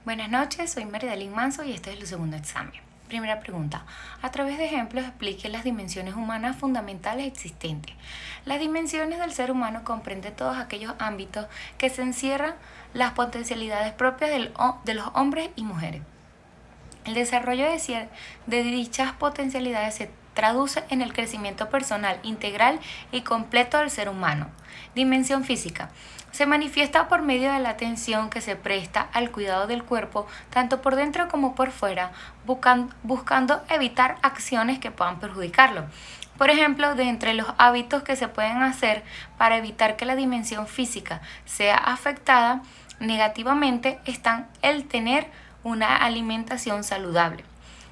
Buenas noches, soy Maridalín Manso y este es el segundo examen. Primera pregunta. A través de ejemplos explique las dimensiones humanas fundamentales existentes. Las dimensiones del ser humano comprenden todos aquellos ámbitos que se encierran las potencialidades propias de los hombres y mujeres. El desarrollo de dichas potencialidades se traduce en el crecimiento personal integral y completo del ser humano. Dimensión física. Se manifiesta por medio de la atención que se presta al cuidado del cuerpo, tanto por dentro como por fuera, buscando evitar acciones que puedan perjudicarlo. Por ejemplo, de entre los hábitos que se pueden hacer para evitar que la dimensión física sea afectada negativamente están el tener una alimentación saludable,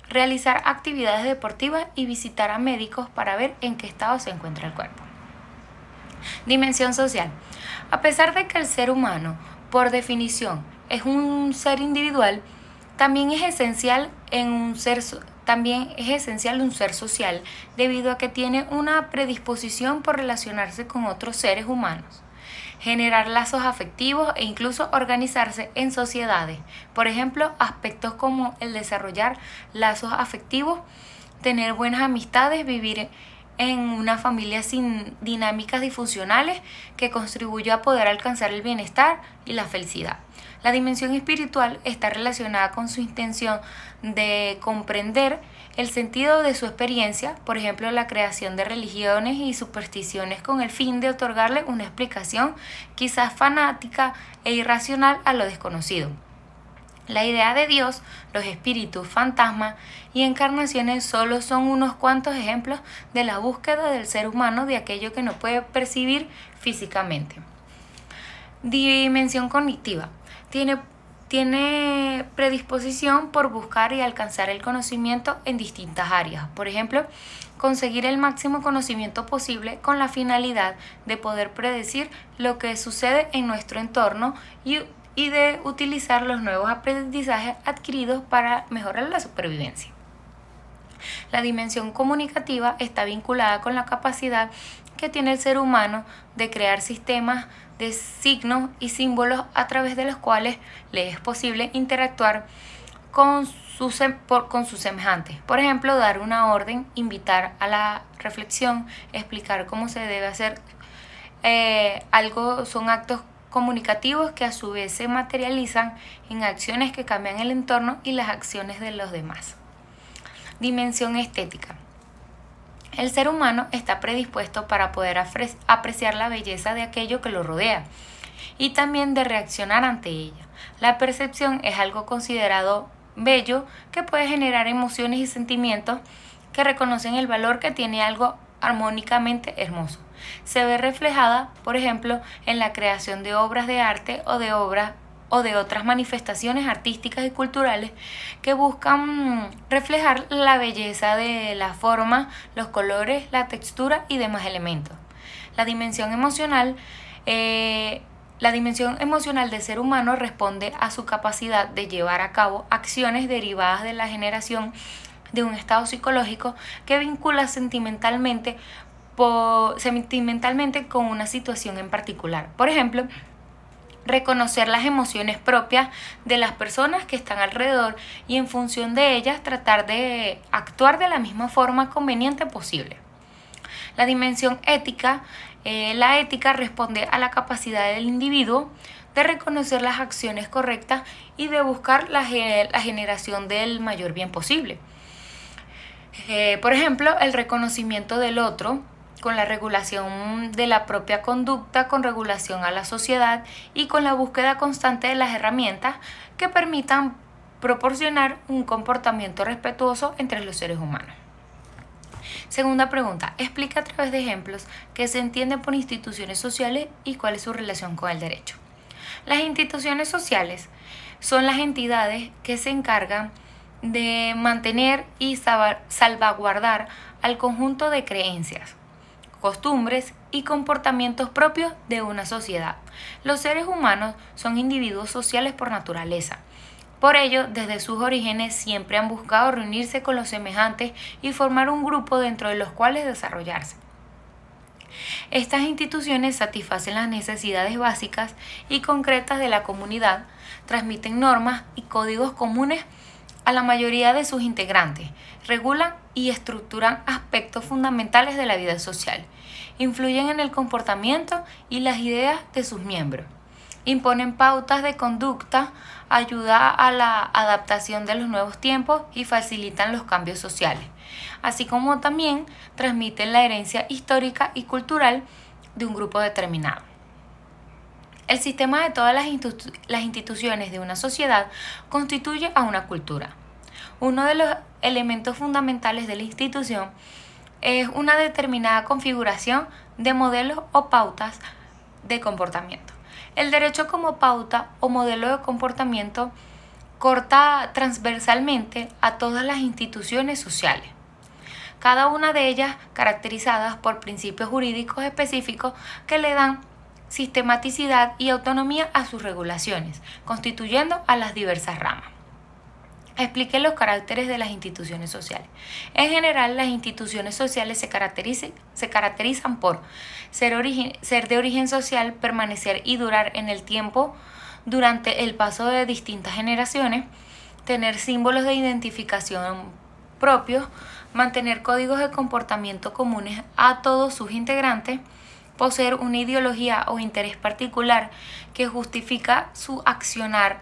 realizar actividades deportivas y visitar a médicos para ver en qué estado se encuentra el cuerpo. Dimensión social. A pesar de que el ser humano, por definición, es un ser individual, también es esencial un ser social debido a que tiene una predisposición por relacionarse con otros seres humanos, generar lazos afectivos e incluso organizarse en sociedades. Por ejemplo, aspectos como el desarrollar lazos afectivos, tener buenas amistades, vivir en una familia sin dinámicas disfuncionales que contribuyó a poder alcanzar el bienestar y la felicidad. La dimensión espiritual está relacionada con su intención de comprender el sentido de su experiencia, por ejemplo, la creación de religiones y supersticiones con el fin de otorgarle una explicación quizás fanática e irracional a lo desconocido. La idea de Dios, los espíritus, fantasmas y encarnaciones solo son unos cuantos ejemplos de la búsqueda del ser humano de aquello que no puede percibir físicamente. Dimensión cognitiva. Tiene predisposición por buscar y alcanzar el conocimiento en distintas áreas. Por ejemplo, conseguir el máximo conocimiento posible con la finalidad de poder predecir lo que sucede en nuestro entorno y de utilizar los nuevos aprendizajes adquiridos para mejorar la supervivencia. La dimensión comunicativa está vinculada con la capacidad que tiene el ser humano de crear sistemas de signos y símbolos a través de los cuales le es posible interactuar con sus semejantes. Por ejemplo, dar una orden, invitar a la reflexión, explicar cómo se debe hacer algo, son actos comunicativos que a su vez se materializan en acciones que cambian el entorno y las acciones de los demás. Dimensión estética. El ser humano está predispuesto para poder apreciar la belleza de aquello que lo rodea y también de reaccionar ante ella. La percepción es algo considerado bello que puede generar emociones y sentimientos que reconocen el valor que tiene algo armónicamente hermoso. Se ve reflejada, por ejemplo, en la creación de obras de arte o de otras manifestaciones artísticas y culturales que buscan reflejar la belleza de la forma, los colores, la textura y demás elementos. La dimensión emocional del ser humano responde a su capacidad de llevar a cabo acciones derivadas de la generación de un estado psicológico que vincula sentimentalmente con una situación en particular. Por ejemplo, reconocer las emociones propias de las personas que están alrededor y en función de ellas tratar de actuar de la misma forma conveniente posible. La dimensión ética, la ética responde a la capacidad del individuo de reconocer las acciones correctas y de buscar la generación del mayor bien posible. Por ejemplo, el reconocimiento del otro con la regulación de la propia conducta, con regulación a la sociedad y con la búsqueda constante de las herramientas que permitan proporcionar un comportamiento respetuoso entre los seres humanos. Segunda pregunta, explica a través de ejemplos qué se entiende por instituciones sociales y cuál es su relación con el derecho. Las instituciones sociales son las entidades que se encargan de mantener y salvaguardar al conjunto de creencias, costumbres y comportamientos propios de una sociedad. Los seres humanos son individuos sociales por naturaleza. Por ello, desde sus orígenes siempre han buscado reunirse con los semejantes y formar un grupo dentro de los cuales desarrollarse. Estas instituciones satisfacen las necesidades básicas y concretas de la comunidad, transmiten normas y códigos comunes a la mayoría de sus integrantes, regulan y estructuran aspectos fundamentales de la vida social, influyen en el comportamiento y las ideas de sus miembros, imponen pautas de conducta, ayudan a la adaptación de los nuevos tiempos y facilitan los cambios sociales, así como también transmiten la herencia histórica y cultural de un grupo determinado. El sistema de todas las instituciones de una sociedad constituye a una cultura. Uno de los elementos fundamentales de la institución es una determinada configuración de modelos o pautas de comportamiento. El derecho como pauta o modelo de comportamiento corta transversalmente a todas las instituciones sociales, cada una de ellas caracterizadas por principios jurídicos específicos que le dan sistematicidad y autonomía a sus regulaciones, constituyendo a las diversas ramas. Explique los caracteres de las instituciones sociales. En general, las instituciones sociales se caracterizan por ser de origen social, permanecer y durar en el tiempo durante el paso de distintas generaciones, tener símbolos de identificación propios, mantener códigos de comportamiento comunes a todos sus integrantes, poseer una ideología o interés particular que justifica su accionar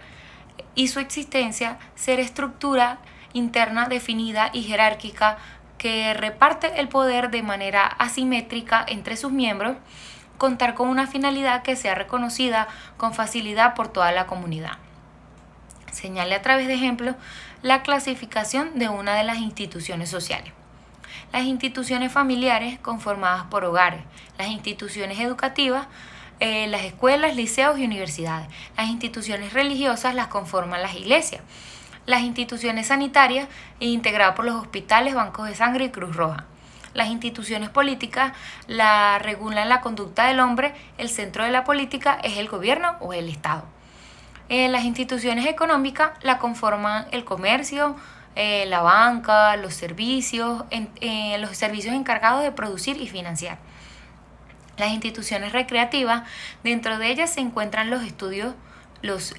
y su existencia, ser estructura interna definida y jerárquica que reparte el poder de manera asimétrica entre sus miembros, contar con una finalidad que sea reconocida con facilidad por toda la comunidad. Señale a través de ejemplos la clasificación de una de las instituciones sociales. Las instituciones familiares conformadas por hogares, las instituciones educativas, las escuelas, liceos y universidades. Las instituciones religiosas las conforman las iglesias. Las instituciones sanitarias, integradas por los hospitales, bancos de sangre y Cruz Roja. Las instituciones políticas la regulan la conducta del hombre. El centro de la política es el gobierno o el Estado. Las instituciones económicas la conforman el comercio, la banca, los servicios encargados de producir y financiar. Las instituciones recreativas, dentro de ellas se encuentran los estadios, los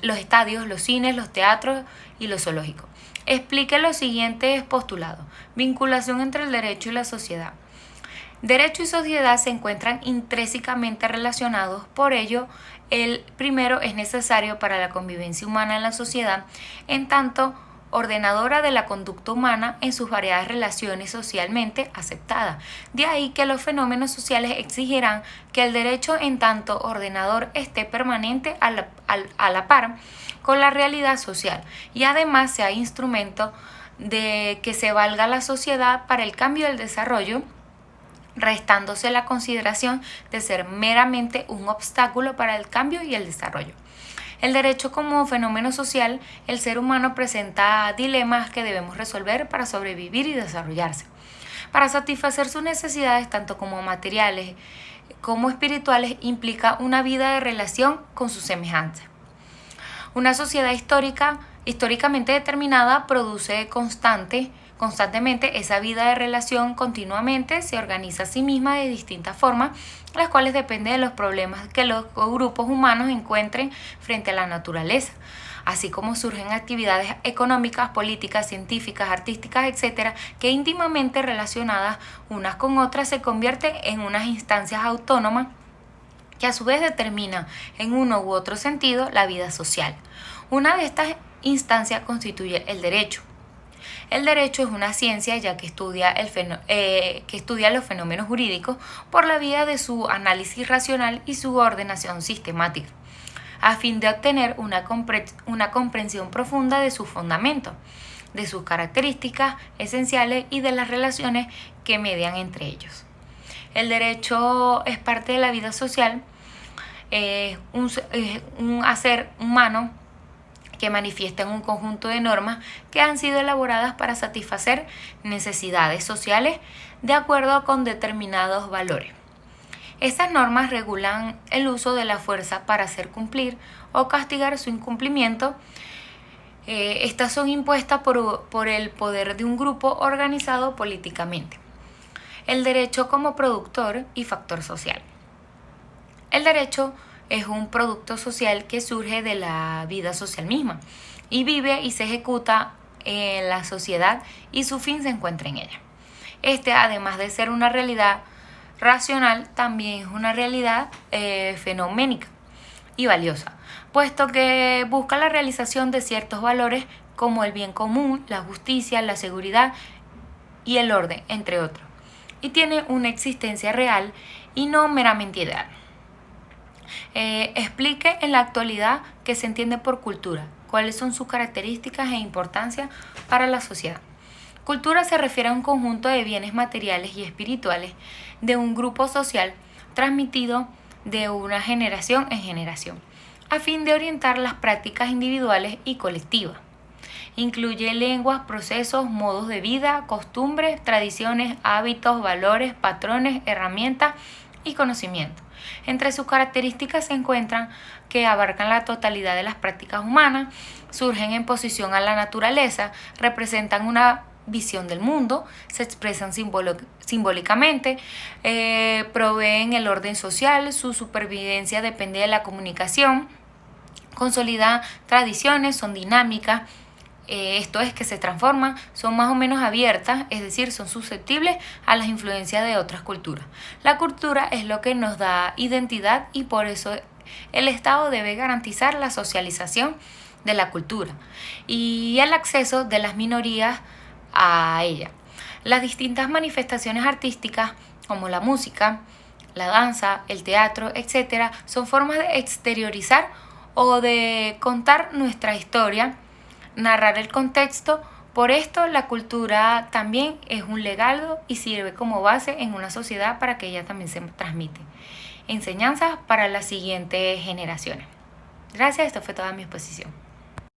cines, los teatros y los zoológicos. Explique los siguientes postulados. Vinculación entre el derecho y la sociedad. Derecho y sociedad se encuentran intrínsecamente relacionados, por ello, el primero es necesario para la convivencia humana en la sociedad, en tanto ordenadora de la conducta humana en sus variadas relaciones socialmente aceptadas. De ahí que los fenómenos sociales exigirán que el derecho en tanto ordenador esté permanente a la par con la realidad social y además sea instrumento de que se valga la sociedad para el cambio y el desarrollo, restándose la consideración de ser meramente un obstáculo para el cambio y el desarrollo. El derecho como fenómeno social, el ser humano presenta dilemas que debemos resolver para sobrevivir y desarrollarse. Para satisfacer sus necesidades, tanto como materiales como espirituales, implica una vida de relación con sus semejantes. Una sociedad históricamente determinada produce constantemente esa vida de relación continuamente, se organiza a sí misma de distintas formas, las cuales dependen de los problemas que los grupos humanos encuentren frente a la naturaleza, así como surgen actividades económicas, políticas, científicas, artísticas, etc., que íntimamente relacionadas unas con otras se convierten en unas instancias autónomas que a su vez determinan en uno u otro sentido la vida social. Una de estas instancias constituye el derecho. El derecho es una ciencia ya que estudia los fenómenos jurídicos por la vía de su análisis racional y su ordenación sistemática, a fin de obtener una comprensión profunda de sus fundamentos, de sus características esenciales y de las relaciones que median entre ellos. El derecho es parte de la vida social, un hacer humano que manifiestan un conjunto de normas que han sido elaboradas para satisfacer necesidades sociales de acuerdo con determinados valores. Estas normas regulan el uso de la fuerza para hacer cumplir o castigar su incumplimiento. Estas son impuestas por el poder de un grupo organizado políticamente. El derecho como productor y factor social. El derecho es un producto social que surge de la vida social misma y vive y se ejecuta en la sociedad y su fin se encuentra en ella. Este, además de ser una realidad racional, también es una realidad fenoménica y valiosa, puesto que busca la realización de ciertos valores como el bien común, la justicia, la seguridad y el orden, entre otros, y tiene una existencia real y no meramente ideal. Explique en la actualidad qué se entiende por cultura, cuáles son sus características e importancia para la sociedad. Cultura se refiere a un conjunto de bienes materiales y espirituales de un grupo social transmitido de una generación en generación, a fin de orientar las prácticas individuales y colectivas. Incluye lenguas, procesos, modos de vida, costumbres, tradiciones, hábitos, valores, patrones, herramientas y conocimientos. Entre sus características se encuentran que abarcan la totalidad de las prácticas humanas, surgen en posición a la naturaleza, representan una visión del mundo, se expresan simbólicamente, proveen el orden social, su supervivencia depende de la comunicación, consolidan tradiciones, son dinámicas, esto es que se transforman, son más o menos abiertas, es decir, son susceptibles a las influencias de otras culturas. La cultura es lo que nos da identidad y por eso el Estado debe garantizar la socialización de la cultura y el acceso de las minorías a ella. Las distintas manifestaciones artísticas como la música, la danza, el teatro, etc., son formas de exteriorizar o de contar nuestra historia, narrar el contexto. Por esto la cultura también es un legado y sirve como base en una sociedad para que ella también se transmite enseñanzas para las siguientes generaciones. Gracias, esto fue toda mi exposición.